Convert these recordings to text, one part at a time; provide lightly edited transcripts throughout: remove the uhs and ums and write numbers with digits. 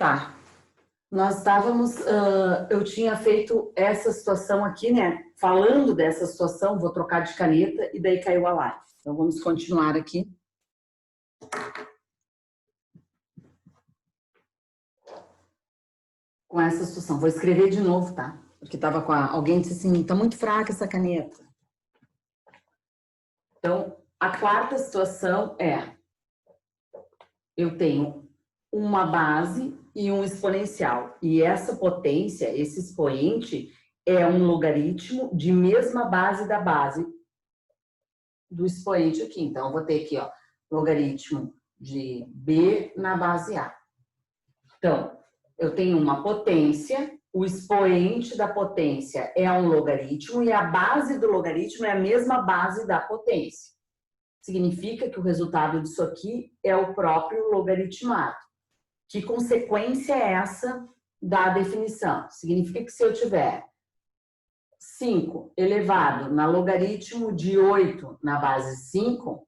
Tá. Nós estávamos, eu tinha feito essa situação aqui, né? Falando dessa situação, vou trocar de caneta e daí caiu a live. Então vamos continuar aqui. Com essa situação. Vou escrever de novo, tá? Porque tava com alguém disse assim, tá muito fraca essa caneta. Então, a quarta situação é, eu tenho uma base e um exponencial. E essa potência, esse expoente, é um logaritmo de mesma base da base do expoente aqui. Então, eu vou ter aqui, ó, logaritmo de B na base A. Então, eu tenho uma potência, o expoente da potência é um logaritmo e a base do logaritmo é a mesma base da potência. Significa que o resultado disso aqui é o próprio logaritmado. Que consequência é essa da definição? Significa que se eu tiver 5 elevado na logaritmo de 8 na base 5,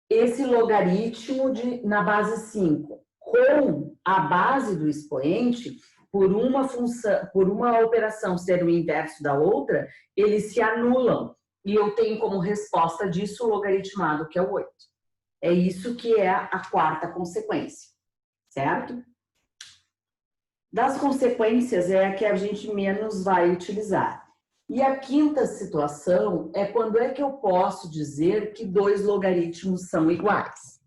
esse logaritmo na base 5 com a base do expoente, por uma função, por uma operação ser o inverso da outra, eles se anulam. E eu tenho como resposta disso o logaritmado, que é o 8. É isso que é a quarta consequência, certo? Das consequências é a que a gente menos vai utilizar. E a quinta situação é quando é que eu posso dizer que dois logaritmos são iguais.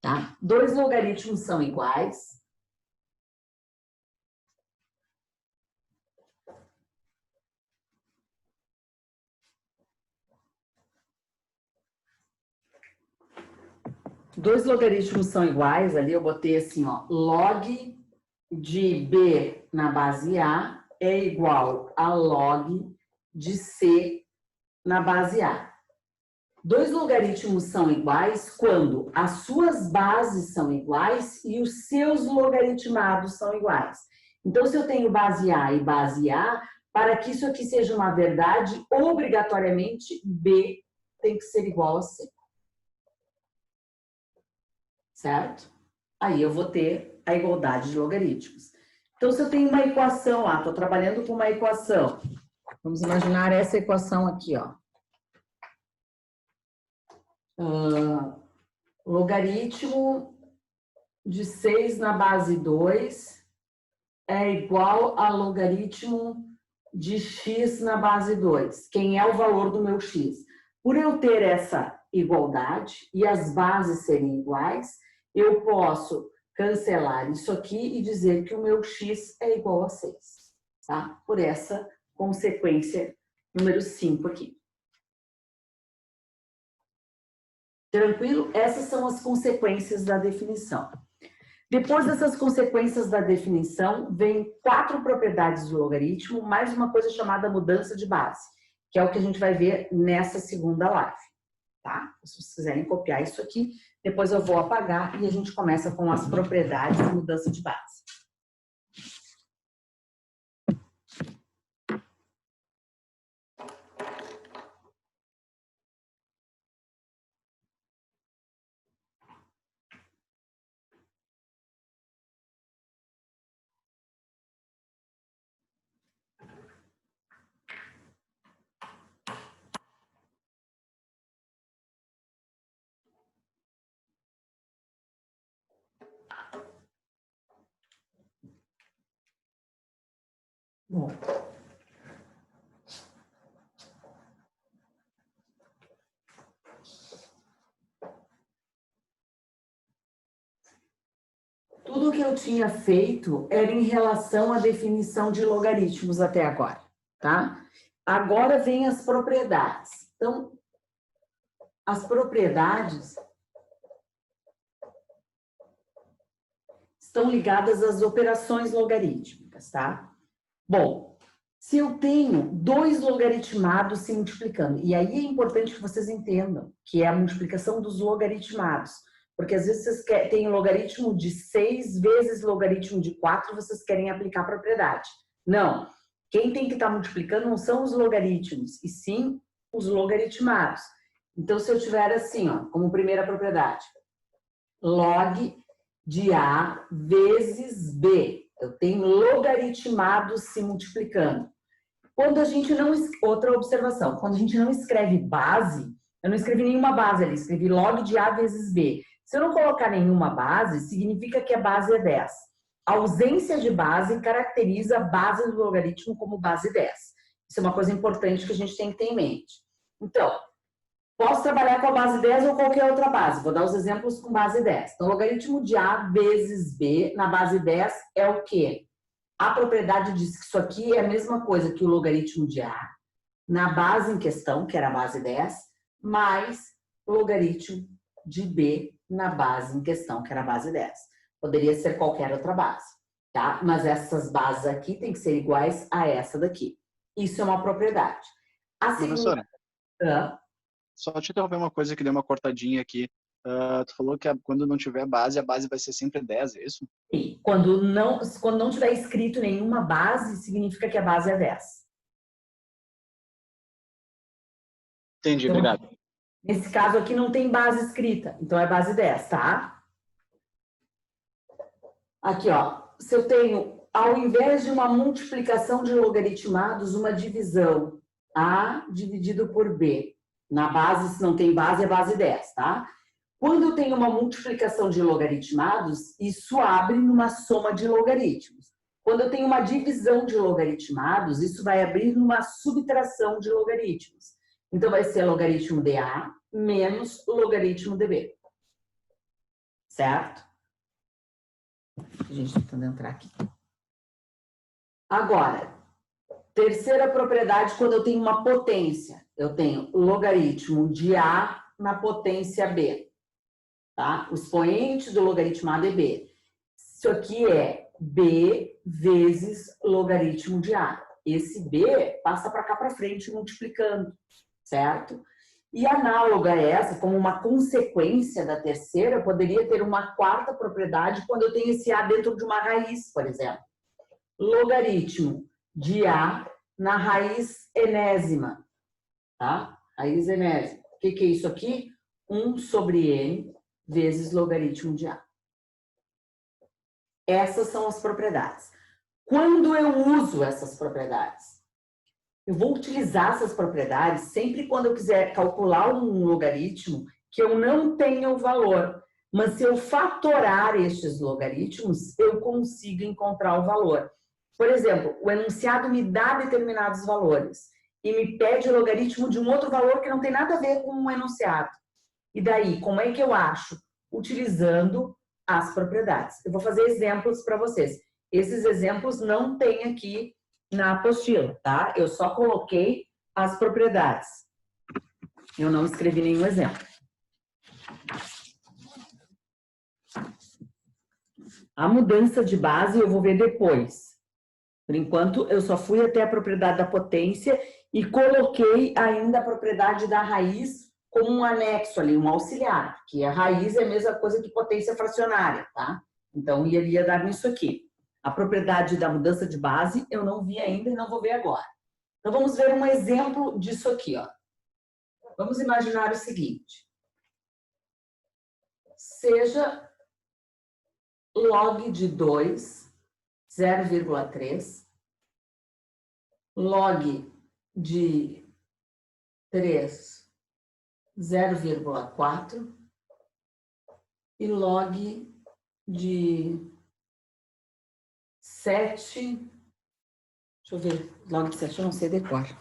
Tá? Dois logaritmos são iguais. Dois logaritmos são iguais, ali eu botei assim, ó, log de B na base A é igual a log de C na base A. Dois logaritmos são iguais quando as suas bases são iguais e os seus logaritmados são iguais. Então, se eu tenho base A e base A, para que isso aqui seja uma verdade, obrigatoriamente B tem que ser igual a C. Certo? Aí eu vou ter a igualdade de logaritmos. Então, se eu tenho uma equação lá, estou trabalhando com uma equação. Vamos imaginar essa equação aqui, ó. Logaritmo de 6 na base 2 é igual a logaritmo de x na base 2. Quem é o valor do meu x? Por eu ter essa igualdade e as bases serem iguais, eu posso cancelar isso aqui e dizer que o meu x é igual a 6. Tá? Por essa consequência número 5 aqui. Tranquilo? Essas são as consequências da definição. Depois dessas consequências da definição, vem 4 propriedades do logaritmo, mais uma coisa chamada mudança de base, que é o que a gente vai ver nessa segunda live, tá? Se vocês quiserem copiar isso aqui, depois eu vou apagar e a gente começa com as propriedades de mudança de base. Bom. Tudo que eu tinha feito era em relação à definição de logaritmos até agora, tá? Agora vem as propriedades. Então, as propriedades estão ligadas às operações logarítmicas, tá? Bom, se eu tenho dois logaritmados se multiplicando, e aí é importante que vocês entendam que é a multiplicação dos logaritmados, porque às vezes vocês têm logaritmo de 6 vezes logaritmo de 4 e vocês querem aplicar a propriedade. Não, quem tem que estar multiplicando não são os logaritmos, e sim os logaritmados. Então, se eu tiver assim, ó, como primeira propriedade, log de A vezes B. Eu tenho logaritmados se multiplicando. Quando a gente não... Outra observação. Quando a gente não escreve base, eu não escrevi nenhuma base ali, escrevi log de A vezes B. Se eu não colocar nenhuma base, significa que a base é 10. A ausência de base caracteriza a base do logaritmo como base 10. Isso é uma coisa importante que a gente tem que ter em mente. Então, posso trabalhar com a base 10 ou qualquer outra base. Vou dar os exemplos com base 10. Então, o logaritmo de A vezes B na base 10 é o quê? A propriedade diz que isso aqui é a mesma coisa que o logaritmo de A na base em questão, que era a base 10, mais o logaritmo de B na base em questão, que era a base 10. Poderia ser qualquer outra base, tá? Mas essas bases aqui têm que ser iguais a essa daqui. Isso é uma propriedade. A segunda... Professora, só te interromper uma coisa que deu uma cortadinha aqui. Tu falou que quando não tiver base, a base vai ser sempre 10, é isso? Sim. Quando não tiver escrito nenhuma base, significa que a base é 10. Entendi, Então, obrigado. nesse caso aqui não tem base escrita, então é base 10, tá? Aqui, ó, se eu tenho, ao invés de uma multiplicação de logaritmados, uma divisão, A dividido por B. Na base, se não tem base, é base 10, tá? Quando eu tenho uma multiplicação de logaritmados, isso abre numa soma de logaritmos. Quando eu tenho uma divisão de logaritmados, isso vai abrir numa subtração de logaritmos. Então, vai ser logaritmo de A menos logaritmo de B. Certo? A gente está tentando entrar aqui. Agora, terceira propriedade, quando eu tenho uma potência. Eu tenho logaritmo de A na potência B. Tá? O expoente do logaritmado é B. Isso aqui é B vezes logaritmo de A. Esse B passa para cá para frente multiplicando, certo? E análoga a essa, como uma consequência da terceira, poderia ter uma quarta propriedade quando eu tenho esse A dentro de uma raiz, por exemplo. Logaritmo de A na raiz enésima, tá? Raiz enésima. O que é isso aqui? 1 sobre N vezes logaritmo de A. Essas são as propriedades. Quando eu uso essas propriedades? Eu vou utilizar essas propriedades sempre quando eu quiser calcular um logaritmo que eu não tenha o valor. Mas se eu fatorar estes logaritmos, eu consigo encontrar o valor. Por exemplo, o enunciado me dá determinados valores e me pede o logaritmo de um outro valor que não tem nada a ver com o enunciado. E daí, como é que eu acho? Utilizando as propriedades. Eu vou fazer exemplos para vocês. Esses exemplos não tem aqui na apostila, tá? Eu só coloquei as propriedades. Eu não escrevi nenhum exemplo. A mudança de base eu vou ver depois. Por enquanto, eu só fui até a propriedade da potência e coloquei ainda a propriedade da raiz como um anexo ali, um auxiliar, que a raiz é a mesma coisa que potência fracionária, tá? Então, iria dar nisso aqui. A propriedade da mudança de base eu não vi ainda e não vou ver agora. Então, vamos ver um exemplo disso aqui, ó. Vamos imaginar o seguinte. Seja log de 2, 0,3, log de 3, 0,4 e log de 7, deixa eu ver, log de 7 eu não sei decor. Deixa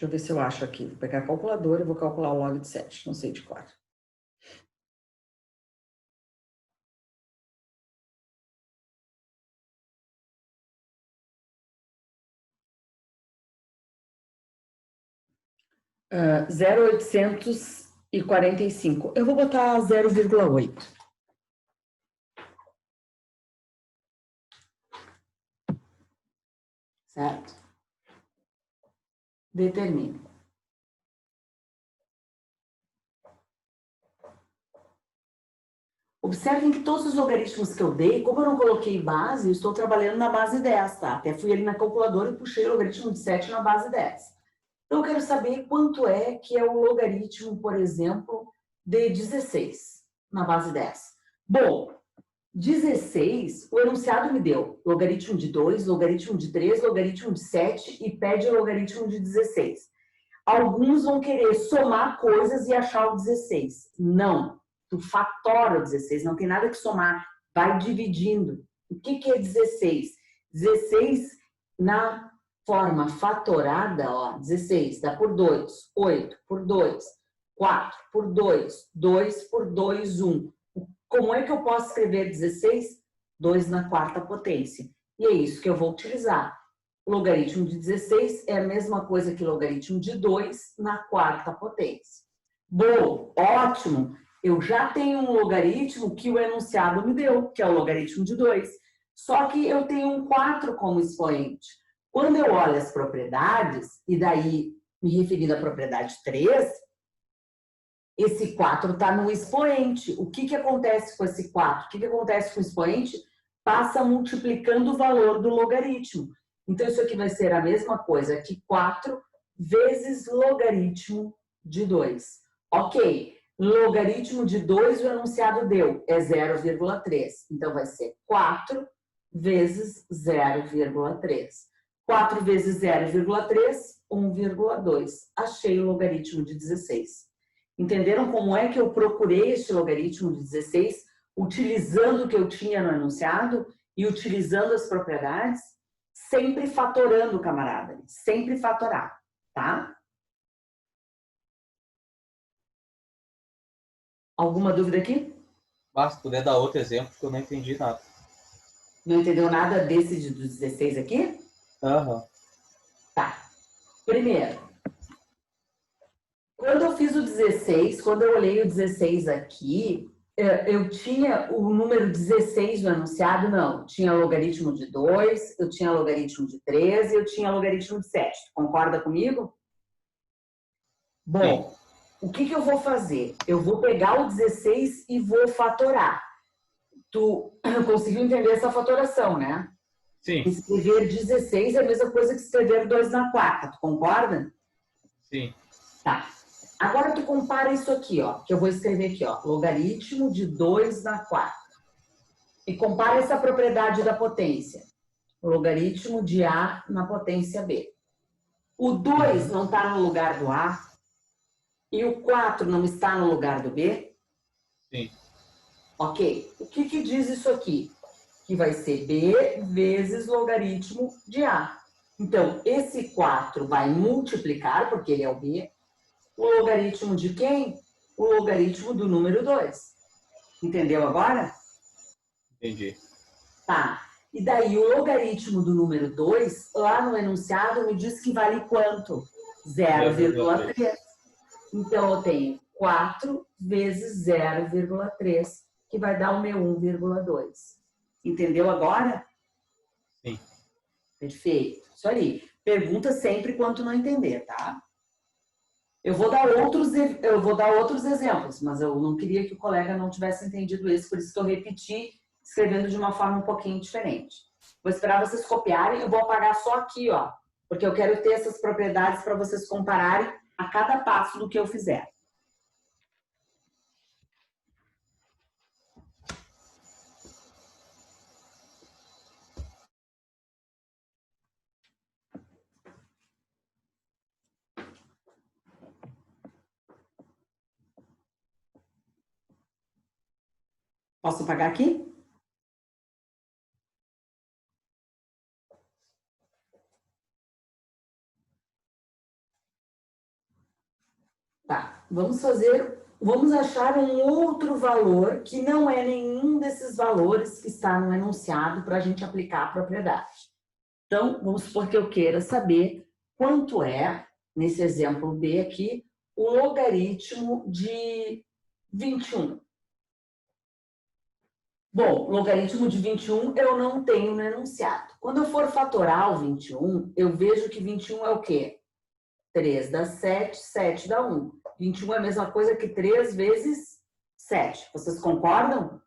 eu ver se eu acho aqui. Vou pegar a calculadora e vou calcular o log de 7, não sei de cor. Uh, 0,845. Eu vou botar 0,8. Certo? Determine. Observem que todos os logaritmos que eu dei, como eu não coloquei base, eu estou trabalhando na base 10, tá? Até fui ali na calculadora e puxei o logaritmo de 7 na base 10. Então, eu quero saber quanto é que é o logaritmo, por exemplo, de 16 na base 10. Bom, 16, o enunciado me deu logaritmo de 2, logaritmo de 3, logaritmo de 7 e pede o logaritmo de 16. Alguns vão querer somar coisas e achar o 16. Não, tu fatora o 16, não tem nada que somar, vai dividindo. O que é 16? 16 na forma fatorada, ó, 16 dá por 2, 8 por 2, 4 por 2, 2 por 2, 1. Como é que eu posso escrever 16? 2 na quarta potência. E é isso que eu vou utilizar. Logaritmo de 16 é a mesma coisa que logaritmo de 2 na quarta potência. Bom, ótimo! Eu já tenho um logaritmo que o enunciado me deu, que é o logaritmo de 2. Só que eu tenho um 4 como expoente. Quando eu olho as propriedades, e daí me referindo à propriedade 3, esse 4 está no expoente. O que acontece com esse 4? O que acontece com o expoente? Passa multiplicando o valor do logaritmo. Então, isso aqui vai ser a mesma coisa que 4 vezes logaritmo de 2. Ok, logaritmo de 2 o enunciado deu, é 0,3. Então, vai ser 4 vezes 0,3. 4 vezes 0,3, 1,2. Achei o logaritmo de 16. Entenderam como é que eu procurei este logaritmo de 16, utilizando o que eu tinha no enunciado e utilizando as propriedades? Sempre fatorando, camarada. Sempre fatorar, tá? Alguma dúvida aqui? Mas se puder dar outro exemplo, que eu não entendi nada. Não entendeu nada desse do 16 aqui? Aham. Tá. Primeiro, quando eu fiz o 16, quando eu olhei o 16 aqui, eu tinha o número 16 no enunciado? Não. Tinha logaritmo de 2, eu tinha logaritmo de 3 e eu tinha logaritmo de 7. Concorda comigo? Bom, o que eu vou fazer? Eu vou pegar o 16 e vou fatorar. Tu conseguiu entender essa fatoração, né? Sim. Escrever 16 é a mesma coisa que escrever 2 na quarta. Tu concorda? Sim. Tá. Agora tu compara isso aqui, ó, que eu vou escrever aqui, ó, logaritmo de 2 na quarta. E compara essa propriedade da potência. Logaritmo de A na potência B. O 2 não está no lugar do A e o 4 não está no lugar do B? Sim. Ok. O que diz isso aqui? Que vai ser B vezes logaritmo de A. Então, esse 4 vai multiplicar, porque ele é o B, o logaritmo de quem? O logaritmo do número 2. Entendeu agora? Entendi. Tá. E daí o logaritmo do número 2, lá no enunciado, me diz que vale quanto? 0,3. Então, eu tenho 4 vezes 0,3, que vai dar o meu 1,2. Entendeu agora? Sim. Perfeito. Isso aí. Pergunta sempre quando não entender, tá? Eu vou dar outros exemplos, mas eu não queria que o colega não tivesse entendido isso, por isso que eu repeti, escrevendo de uma forma um pouquinho diferente. Vou esperar vocês copiarem, eu vou apagar só aqui, ó, porque eu quero ter essas propriedades para vocês compararem a cada passo do que eu fizer. Posso apagar aqui? Tá, vamos achar um outro valor que não é nenhum desses valores que está no enunciado para a gente aplicar a propriedade. Então, vamos supor que eu queira saber quanto é, nesse exemplo B aqui, o logaritmo de 21. Bom, logaritmo de 21 eu não tenho no enunciado. Quando eu for fatorar o 21, eu vejo que 21 é o quê? 3 dá 7, 7 dá 1. 21 é a mesma coisa que 3 vezes 7. Vocês concordam?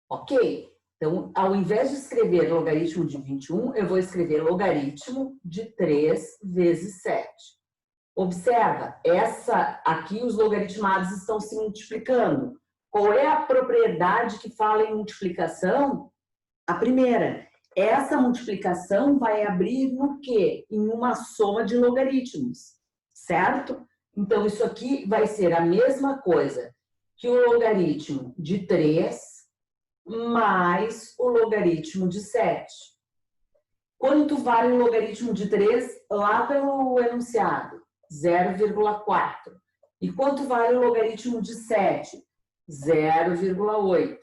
Ok. Então, ao invés de escrever logaritmo de 21, eu vou escrever logaritmo de 3 vezes 7. Observa, aqui os logaritmados estão se multiplicando. Qual é a propriedade que fala em multiplicação? A primeira. Essa multiplicação vai abrir no quê? Em uma soma de logaritmos, certo? Então, isso aqui vai ser a mesma coisa que o logaritmo de 3 mais o logaritmo de 7. Quanto vale o logaritmo de 3 lá pelo enunciado? 0,4. E quanto vale o logaritmo de 7? 0,8.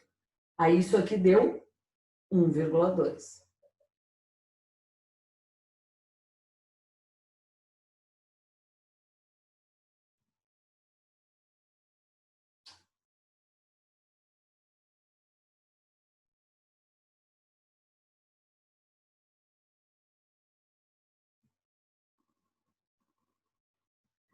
Aí isso aqui deu 1,2.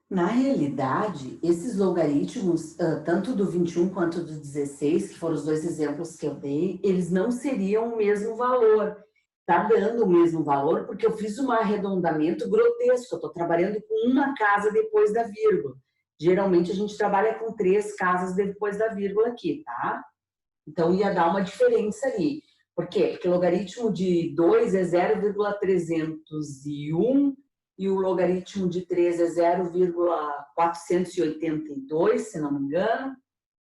Na realidade, esses logaritmos, tanto do 21 quanto do 16, que foram os dois exemplos que eu dei, eles não seriam o mesmo valor. Está dando o mesmo valor porque eu fiz um arredondamento grotesco. Eu estou trabalhando com uma casa depois da vírgula. Geralmente a gente trabalha com 3 casas depois da vírgula aqui, tá? Então ia dar uma diferença ali. Por quê? Porque o logaritmo de 2 é 0,301 e o logaritmo de 3 é 0,482, se não me engano,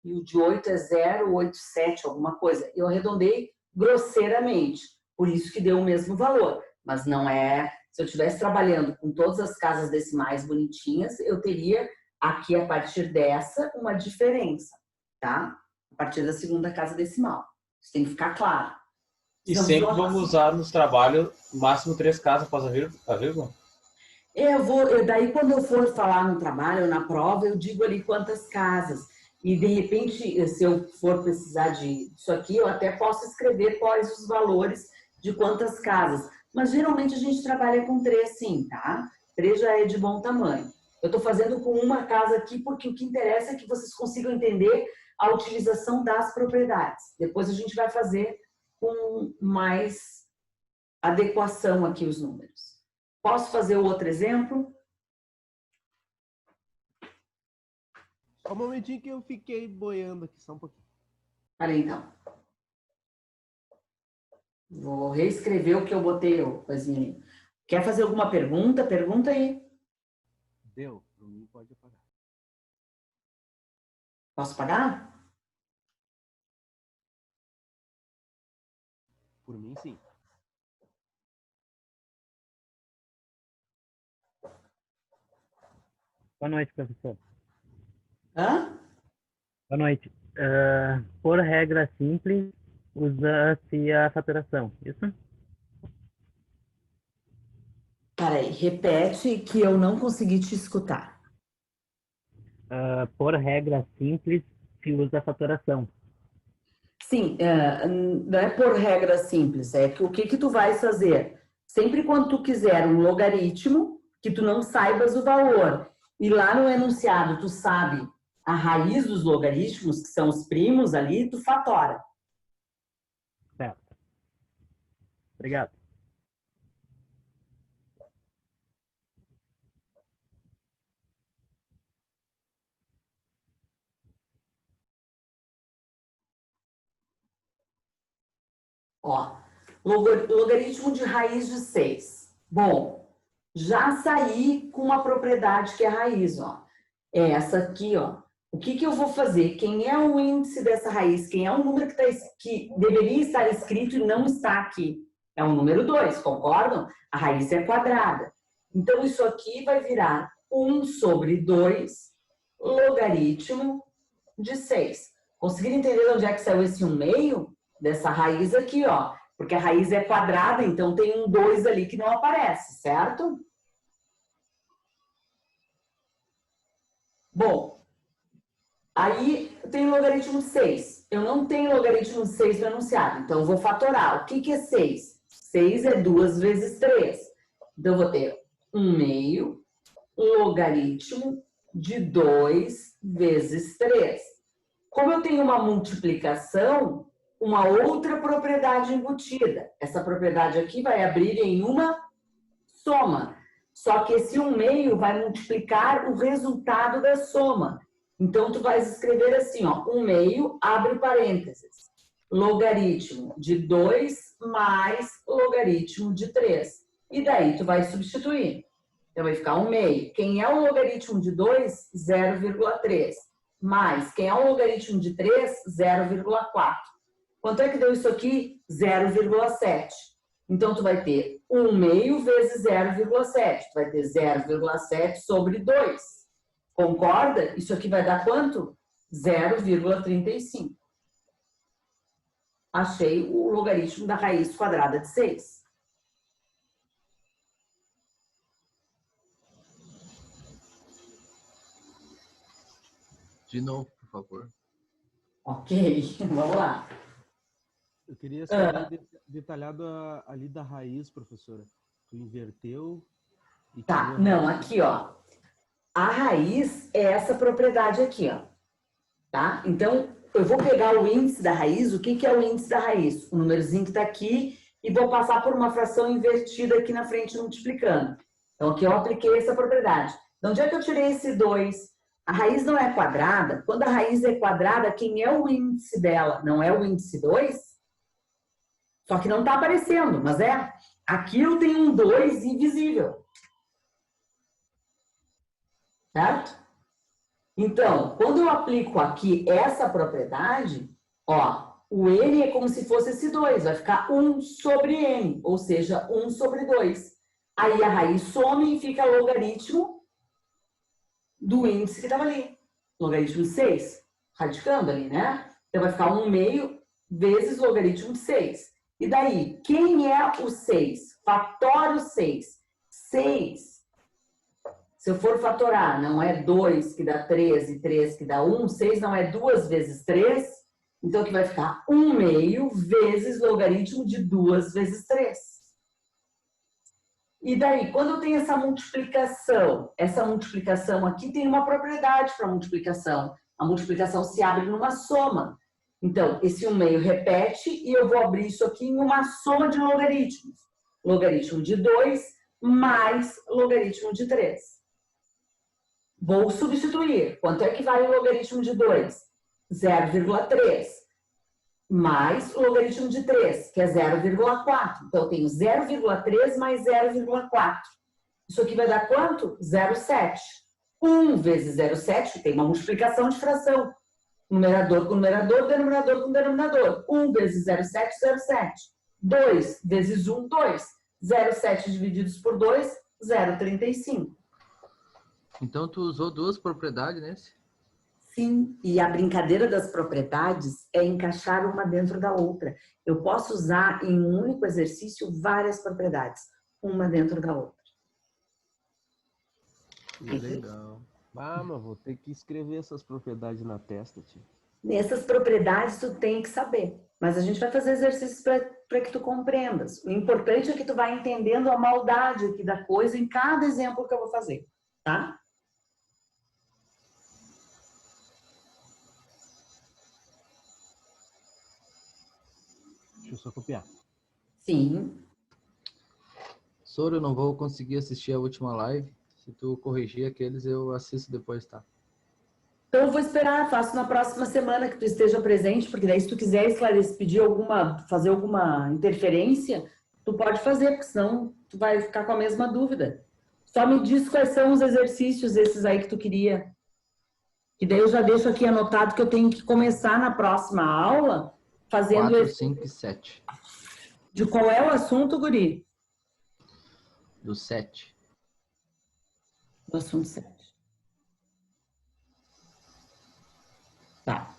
e o de 8 é 0,87, alguma coisa. Eu arredondei grosseiramente, por isso que deu o mesmo valor. Mas não é... Se eu estivesse trabalhando com todas as casas decimais bonitinhas, eu teria aqui, a partir dessa, uma diferença, tá? A partir da segunda casa decimal. Isso tem que ficar claro. E sempre vamos usar nos trabalhos máximo 3 casas após a vírgula? Daí quando eu for falar no trabalho ou na prova, eu digo ali quantas casas. E de repente, se eu for precisar disso aqui, eu até posso escrever quais os valores de quantas casas. Mas geralmente a gente trabalha com 3 sim, tá? 3 já é de bom tamanho. Eu estou fazendo com uma casa aqui porque o que interessa é que vocês consigam entender a utilização das propriedades. Depois a gente vai fazer com mais adequação aqui os números. Posso fazer o outro exemplo? Só um momentinho que eu fiquei boiando aqui, só um pouquinho. Olha então. Vou reescrever o que eu botei, Osmini. Quer fazer alguma pergunta? Pergunta aí. Deu, para mim pode apagar. Posso pagar? Por mim, sim. Boa noite, professor. Hã? Boa noite. Por regra simples, usa-se a faturação, isso? Peraí, repete que eu não consegui te escutar. Por regra simples, se usa a faturação. Sim, não é por regra simples, é que o que tu vais fazer? Sempre quando tu quiser um logaritmo, que tu não saibas o valor, e lá no enunciado tu sabe a raiz dos logaritmos, que são os primos ali, tu fatora. Certo. Obrigado. Ó, logaritmo de raiz de 6. Bom, já saí com uma propriedade que é a raiz, ó. É essa aqui, ó. O que que eu vou fazer? Quem é o índice dessa raiz? Quem é o número que deveria estar escrito e não está aqui? É o número 2, concordam? A raiz é quadrada. Então, isso aqui vai virar 1 sobre 2 logaritmo de 6. Conseguiram entender onde é que saiu esse 1/2? Dessa raiz aqui, ó. Porque a raiz é quadrada, então tem um 2 ali que não aparece, certo? Bom, aí tem o logaritmo de 6. Eu não tenho logaritmo de 6 no enunciado, então eu vou fatorar. O que que é 6? 6 é 2 vezes 3. Então eu vou ter 1/2 logaritmo de 2 vezes 3. Como eu tenho uma multiplicação, uma outra propriedade embutida. Essa propriedade aqui vai abrir em uma soma. Só que esse 1/2 vai multiplicar o resultado da soma. Então, tu vais escrever assim, ó, 1/2, abre parênteses, logaritmo de 2 mais logaritmo de 3. E daí tu vai substituir. Então, vai ficar 1/2. Quem é o logaritmo de 2? 0,3. Mais, quem é o logaritmo de 3? 0,4. Quanto é que deu isso aqui? 0,7. Então, tu vai ter 1/2 vezes 0,7. Tu vai ter 0,7 sobre 2. Concorda? Isso aqui vai dar quanto? 0,35. Achei o logaritmo da raiz quadrada de 6. De novo, por favor. Ok, vamos lá. Eu queria saber detalhado ali da raiz, professora. Tu inverteu e Tá, tirou a não, raiz. aqui, ó. A raiz é essa propriedade aqui, ó. Tá? Então, eu vou pegar o índice da raiz. O que que é o índice da raiz? O númerozinho que tá aqui e vou passar por uma fração invertida aqui na frente multiplicando. Então, aqui eu apliquei essa propriedade. De onde é que eu tirei esse 2? A raiz não é quadrada. Quando a raiz é quadrada, quem é o índice dela? Não é o índice 2? Só que não está aparecendo, mas é. Aqui eu tenho um 2 invisível. Certo? Então, quando eu aplico aqui essa propriedade, ó, o n é como se fosse esse 2. Vai ficar 1 sobre n, ou seja, 1 sobre 2. Aí a raiz some e fica logaritmo do índice que estava ali. Logaritmo de 6. Radicando ali, né? Então, vai ficar 1/2 vezes logaritmo de 6. E daí, quem é o 6? Fatora o 6. 6, se eu for fatorar, não é 2 que dá 3 e 3 que dá 1. 6 não é 2 vezes 3. Então, aqui vai ficar 1/2 vezes logaritmo de 2 vezes 3. E daí, quando eu tenho essa multiplicação aqui tem uma propriedade para multiplicação. A multiplicação se abre numa soma. Então, esse 1/2 repete e eu vou abrir isso aqui em uma soma de logaritmos. Logaritmo de 2 mais logaritmo de 3. Vou substituir. Quanto é que vale o logaritmo de 2? 0,3. Mais o logaritmo de 3, que é 0,4. Então, eu tenho 0,3 mais 0,4. Isso aqui vai dar quanto? 0,7. 1 vezes 0,7, que tem uma multiplicação de fração. Numerador com numerador, denominador com denominador. 1 vezes 0,7, 0,7. 2 vezes 1, 2. 0,7 divididos por 2, 0,35. Então, tu usou duas propriedades nesse? Sim, e a brincadeira das propriedades é encaixar uma dentro da outra. Eu posso usar em um único exercício várias propriedades, uma dentro da outra. Legal. Ah, mas vou ter que escrever essas propriedades na testa, tio. Essas propriedades tu tem que saber, mas a gente vai fazer exercícios para que tu compreendas. O importante é que tu vai entendendo a maldade aqui da coisa em cada exemplo que eu vou fazer, tá? Deixa eu só copiar. Sim. Soro, eu não vou conseguir assistir a última live. Se tu corrigir aqueles, eu assisto depois, tá? Então eu vou esperar, faço na próxima semana que tu esteja presente, porque daí se tu quiser esclarecer, pedir fazer alguma interferência, tu pode fazer, porque senão tu vai ficar com a mesma dúvida. Só me diz quais são os exercícios esses aí que tu queria. Que daí eu já deixo aqui anotado que eu tenho que começar na próxima aula fazendo 4, 5 e 7. De qual é o assunto, guri? Do 7. Do assunto 7. Tá.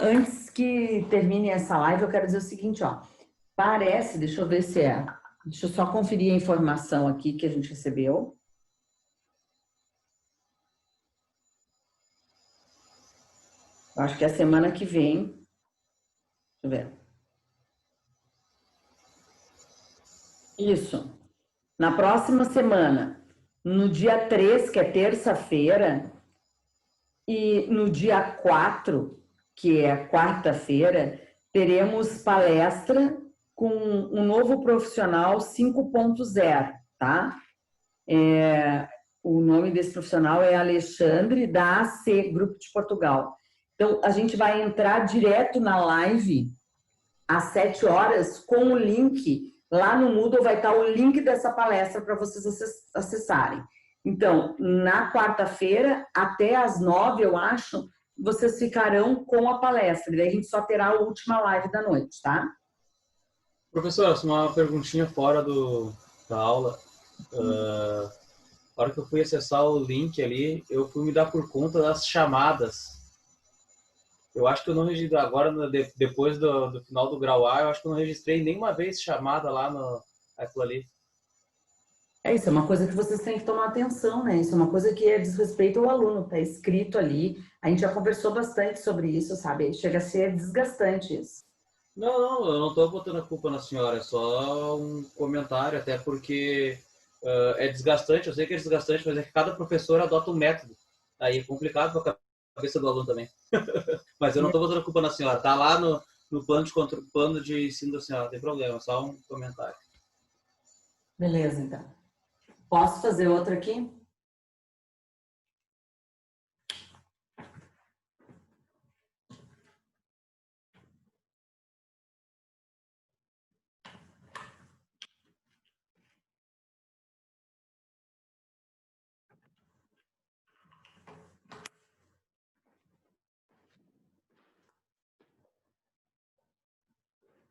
Antes que termine essa live, eu quero dizer o seguinte, ó. Parece, deixa eu ver se é. Deixa eu só conferir a informação aqui que a gente recebeu. Eu acho que é a semana que vem. Deixa eu ver. Isso. Na próxima semana, no dia 3, que é terça-feira, e no dia 4, que é quarta-feira, teremos palestra com um novo profissional 5.0, tá? O nome desse profissional é Alexandre, da AC, Grupo de Portugal. Então, a gente vai entrar direto na live às 7 horas com o link. Lá no Moodle vai estar o link dessa palestra para vocês acessarem. Então, na quarta-feira, até às 9, eu acho, vocês ficarão com a palestra. E daí a gente só terá a última live da noite, tá? Professora, uma perguntinha fora da aula. A hora que eu fui acessar o link ali, eu fui me dar por conta das chamadas. Eu acho que eu não registrei, agora, depois do final do grau A, eu acho que eu não registrei nenhuma vez chamada lá no aquilo ali. Isso é uma coisa que vocês têm que tomar atenção, né? Isso é uma coisa que é desrespeito ao aluno, tá escrito ali. A gente já conversou bastante sobre isso, sabe? Chega a ser desgastante isso. Não, eu não estou botando a culpa na senhora, é só um comentário, até porque é desgastante, eu sei que é desgastante, mas é que cada professor adota um método. Aí é complicado para a cabeça do aluno também. Mas eu não estou botando a culpa na senhora, tá lá no plano de ensino da senhora, não tem problema, só um comentário. Beleza, então. Posso fazer outra aqui?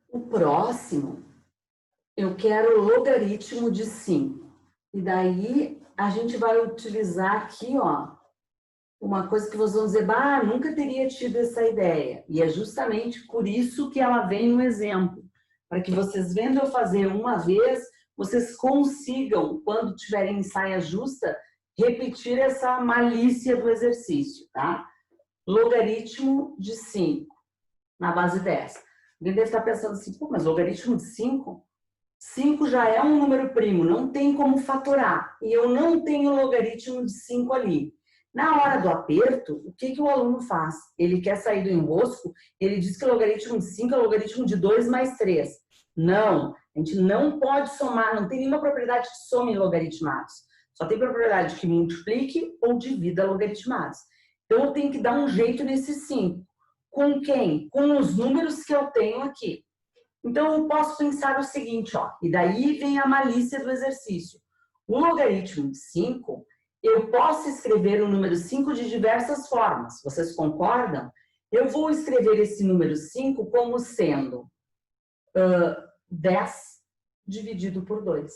O próximo, eu quero logaritmo de 5. E daí, a gente vai utilizar aqui, ó, uma coisa que vocês vão dizer, nunca teria tido essa ideia. E é justamente por isso que ela vem no exemplo. Para que vocês, vendo eu fazer uma vez, vocês consigam, quando tiverem em saia justa, repetir essa malícia do exercício, tá? Logaritmo de 5, na base 10. Alguém deve estar pensando assim, mas logaritmo de 5? 5 já é um número primo, não tem como fatorar. E eu não tenho logaritmo de 5 ali. Na hora do aperto, o que o aluno faz? Ele quer sair do enrosco, ele diz que o logaritmo de 5 é o logaritmo de 2 mais 3. Não, a gente não pode somar, não tem nenhuma propriedade que some logaritmados. Só tem propriedade que multiplique ou divida logaritmados. Então, eu tenho que dar um jeito nesse 5. Com quem? Com os números que eu tenho aqui. Então, eu posso pensar o seguinte, ó, e daí vem a malícia do exercício. O logaritmo de 5, eu posso escrever o número 5 de diversas formas. Vocês concordam? Eu vou escrever esse número 5 como sendo 10 dividido por 2.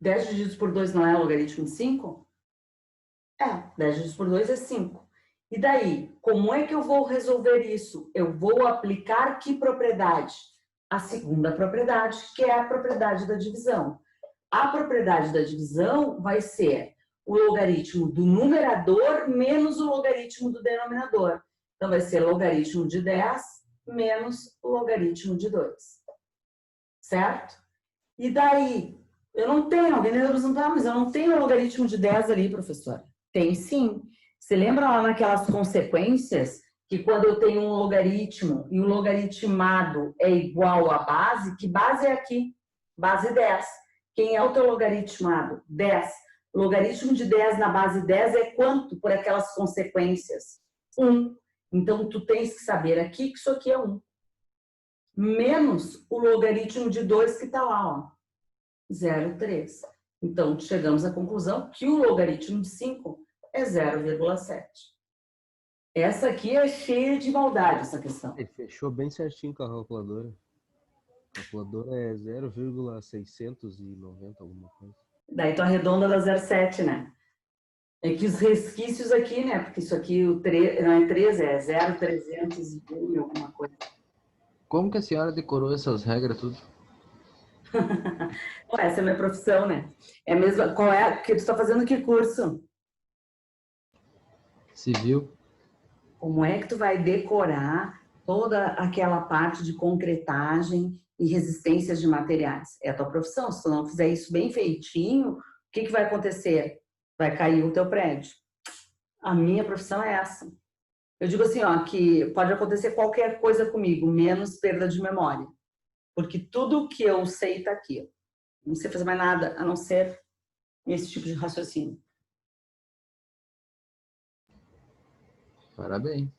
10 divididos por 2 não é logaritmo de 5? 10 divididos por 2 é 5. E daí, como é que eu vou resolver isso? Eu vou aplicar que propriedade? A segunda propriedade, que é a propriedade da divisão. A propriedade da divisão vai ser o logaritmo do numerador menos o logaritmo do denominador. Então, vai ser logaritmo de 10 menos o logaritmo de 2. Certo? E daí, eu não tenho, alguém deve perguntar, mas eu não tenho o logaritmo de 10 ali, professora. Tem sim. Você lembra lá naquelas consequências que quando eu tenho um logaritmo e o logaritmado é igual à base, que base é aqui? Base 10. Quem é o teu logaritmado? 10. O logaritmo de 10 na base 10 é quanto por aquelas consequências? 1. Então, tu tens que saber aqui que isso aqui é 1. Menos o logaritmo de 2 que está lá, ó. 0,3. Então, chegamos à conclusão que o logaritmo de 5 é 0,7. Essa aqui é cheia de maldade, essa questão. Ele fechou bem certinho com a calculadora. A calculadora é 0,690 alguma coisa. Daí tu arredonda da 0,7, né? É que os resquícios aqui, né? Porque isso aqui não é 3, é 0,301 alguma coisa. Como que a senhora decorou essas regras tudo? Essa é a minha profissão, né? É mesmo. Qual é? Porque tu está fazendo que curso? Civil. Como é que tu vai decorar toda aquela parte de concretagem e resistências de materiais? É a tua profissão. Se tu não fizer isso bem feitinho, o que vai acontecer? Vai cair o teu prédio. A minha profissão é essa. Eu digo assim, ó, que pode acontecer qualquer coisa comigo, menos perda de memória. Porque tudo que eu sei está aqui. Não sei fazer mais nada, a não ser esse tipo de raciocínio. Parabéns.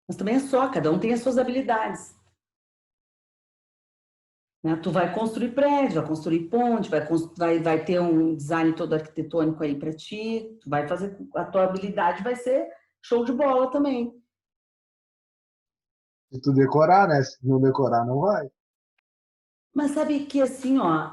Mas também é só, cada um tem as suas habilidades. Né? Tu vai construir prédio, vai construir ponte, vai ter um design todo arquitetônico aí para ti, tu vai fazer, a tua habilidade vai ser show de bola também. Se tu decorar, né? Se não decorar, não vai. Mas sabe que assim, ó,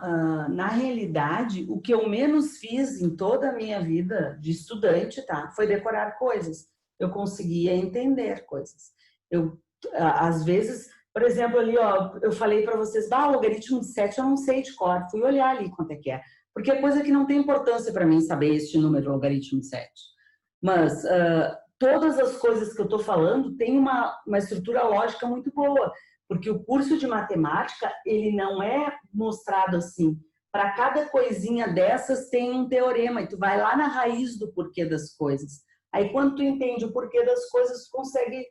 na realidade, o que eu menos fiz em toda a minha vida de estudante, tá? Foi decorar coisas. Eu conseguia entender coisas. Eu, às vezes, por exemplo, ali, ó, eu falei para vocês, o logaritmo de 7 eu não sei de cor. Fui olhar ali quanto é que é. Porque é coisa que não tem importância para mim saber este número, logaritmo de 7. Mas todas as coisas que eu estou falando têm uma estrutura lógica muito boa. Porque o curso de matemática, ele não é mostrado assim. Para cada coisinha dessas tem um teorema e tu vai lá na raiz do porquê das coisas. Aí quando tu entende o porquê das coisas, tu consegue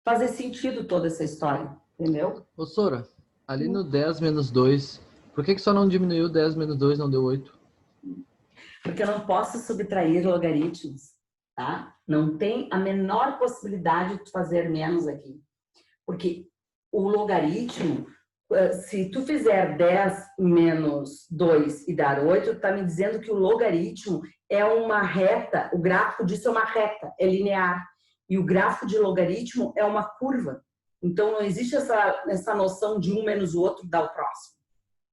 fazer sentido toda essa história, entendeu? Ô, Sora, ali no 10 menos 2, por que só não diminuiu 10 menos 2, não deu 8? Porque eu não posso subtrair logaritmos, tá? Não tem a menor possibilidade de fazer menos aqui. Porque o logaritmo, se tu fizer 10 menos 2 e dar 8, tu tá me dizendo que o logaritmo é uma reta, o gráfico disso é uma reta, é linear. E o gráfico de logaritmo é uma curva. Então, não existe essa noção de um menos o outro dá o próximo,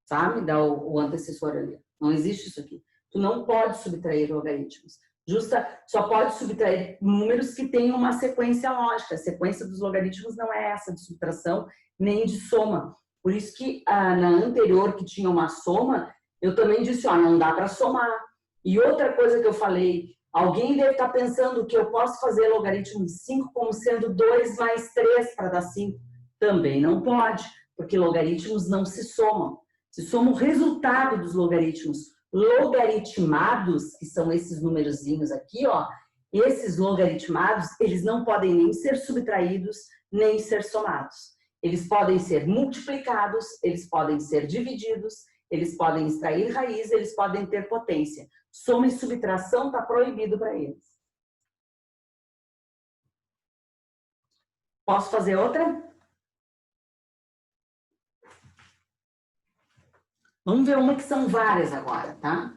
sabe? Dá o antecessor ali. Não existe isso aqui. Tu não pode subtrair logaritmos. Só pode subtrair números que têm uma sequência lógica. A sequência dos logaritmos não é essa de subtração nem de soma. Por isso que na anterior, que tinha uma soma, eu também disse, ó, não dá para somar. E outra coisa que eu falei, alguém deve estar pensando que eu posso fazer logaritmo de 5 como sendo 2 mais 3 para dar 5. Também não pode, porque logaritmos não se somam. Se soma o resultado dos logaritmos logaritmados, que são esses numerozinhos aqui, ó, esses logaritmados, eles não podem nem ser subtraídos, nem ser somados. Eles podem ser multiplicados, eles podem ser divididos, eles podem extrair raiz, eles podem ter potência. Soma e subtração está proibido para eles. Posso fazer outra? Vamos ver uma que são várias agora, tá?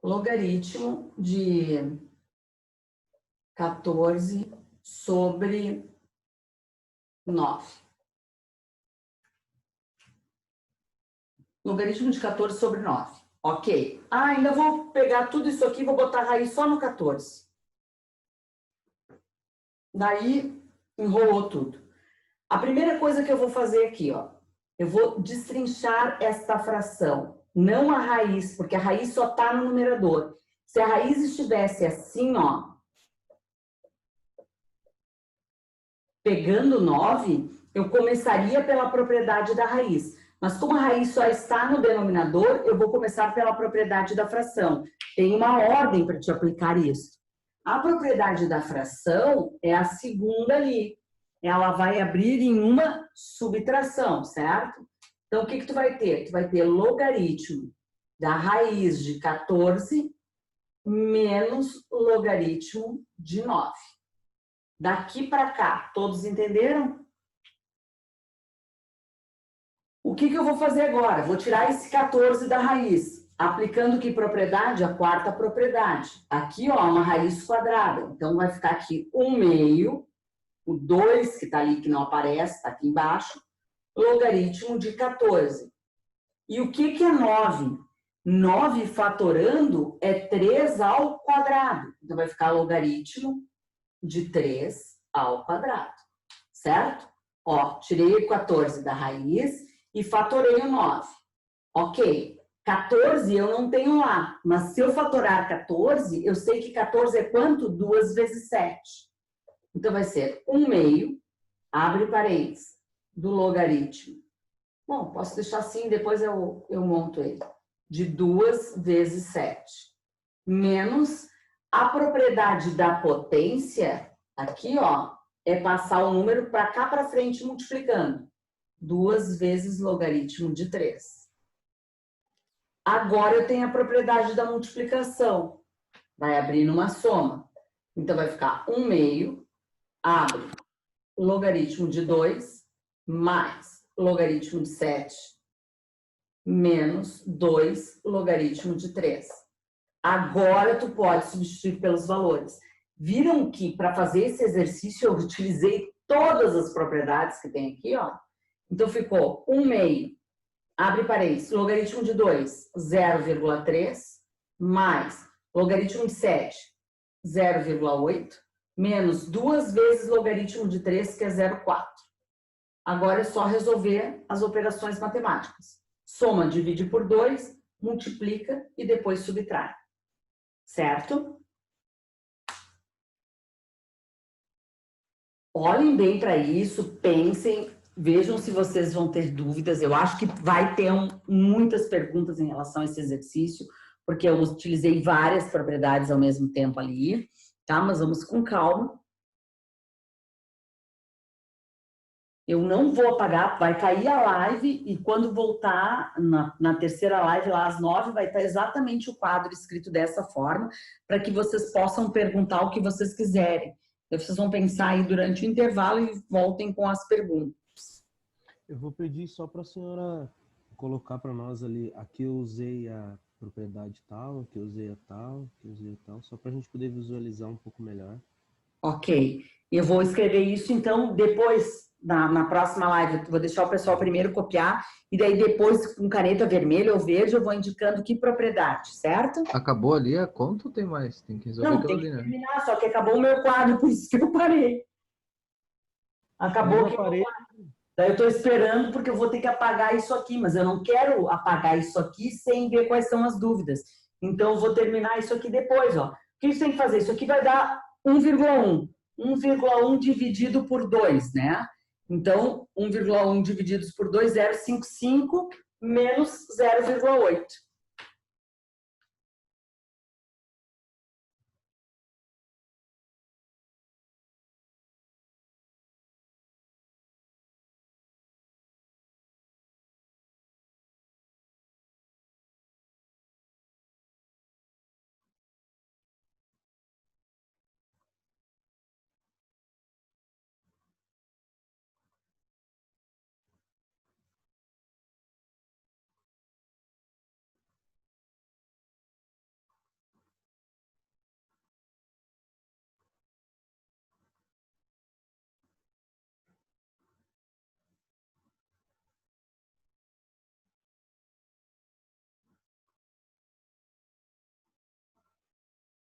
Logaritmo de 14 sobre 9. Logaritmo de 14 sobre 9. Ok. Ainda vou pegar tudo isso aqui e vou botar raiz só no 14. Daí, enrolou tudo. A primeira coisa que eu vou fazer aqui, ó, eu vou destrinchar esta fração. Não a raiz, porque a raiz só está no numerador. Se a raiz estivesse assim, ó, pegando 9, eu começaria pela propriedade da raiz. Mas como a raiz só está no denominador, eu vou começar pela propriedade da fração. Tem uma ordem para te aplicar isso. A propriedade da fração é a segunda ali. Ela vai abrir em uma subtração, certo? Então, o que tu vai ter? Tu vai ter logaritmo da raiz de 14 menos logaritmo de 9. Daqui para cá, todos entenderam? O que eu vou fazer agora? Vou tirar esse 14 da raiz, aplicando que propriedade? A quarta propriedade. Aqui, ó, uma raiz quadrada. Então, vai ficar aqui 1/2, o 2 que está ali, que não aparece, está aqui embaixo, logaritmo de 14. E o que é 9? 9 fatorando é 3 ao quadrado. Então, vai ficar logaritmo de 3 ao quadrado, certo? Ó, tirei o 14 da raiz e fatorei o 9. Ok, 14 eu não tenho lá, mas se eu fatorar 14, eu sei que 14 é quanto? 2 vezes 7. Então, vai ser 1/2, abre parênteses, do logaritmo. Bom, posso deixar assim, depois eu monto ele. de 2 vezes 7, menos a propriedade da potência, aqui, ó, é passar o número para cá para frente multiplicando. 2 vezes logaritmo de 3. Agora eu tenho a propriedade da multiplicação. Vai abrir numa soma. Então, vai ficar 1 meio, abre logaritmo de 2, mais logaritmo de 7, menos 2 logaritmo de 3. Agora, tu pode substituir pelos valores. Viram que, para fazer esse exercício, eu utilizei todas as propriedades que tem aqui, ó. Então, ficou 1 meio, abre parênteses, logaritmo de 2, 0,3, mais logaritmo de 7, 0,8, menos 2 vezes logaritmo de 3, que é 0,4. Agora é só resolver as operações matemáticas. Soma, divide por 2, multiplica e depois subtrai. Certo? Olhem bem para isso, pensem, vejam se vocês vão ter dúvidas. Eu acho que vai ter muitas perguntas em relação a esse exercício, porque eu utilizei várias propriedades ao mesmo tempo ali, tá? Mas vamos com calma. Eu não vou apagar, vai cair a live e quando voltar na terceira live, lá às 9, vai estar exatamente o quadro escrito dessa forma, para que vocês possam perguntar o que vocês quiserem. Então, vocês vão pensar aí durante o intervalo e voltem com as perguntas. Eu vou pedir só para a senhora colocar para nós ali, aqui eu usei a propriedade tal, aqui eu usei a tal, aqui eu usei a tal, só para a gente poder visualizar um pouco melhor. Ok. Eu vou escrever isso, então, depois, na próxima live, vou deixar o pessoal primeiro copiar, e daí depois, com caneta vermelha ou verde, eu vou indicando que propriedade, certo? Acabou ali a conta ou tem mais? Tem que resolver Não, aquilo tem que ali, né? terminar, só que acabou o meu quadro, por isso que eu parei. Acabou que parei. Daí eu estou esperando, porque eu vou ter que apagar isso aqui, mas eu não quero apagar isso aqui sem ver quais são as dúvidas. Então, eu vou terminar isso aqui depois, ó. O que isso tem que fazer? Isso aqui vai dar 1,1. 1,1 dividido por 2, né? Então, 1,1 divididos por 2, 0,55 menos 0,8.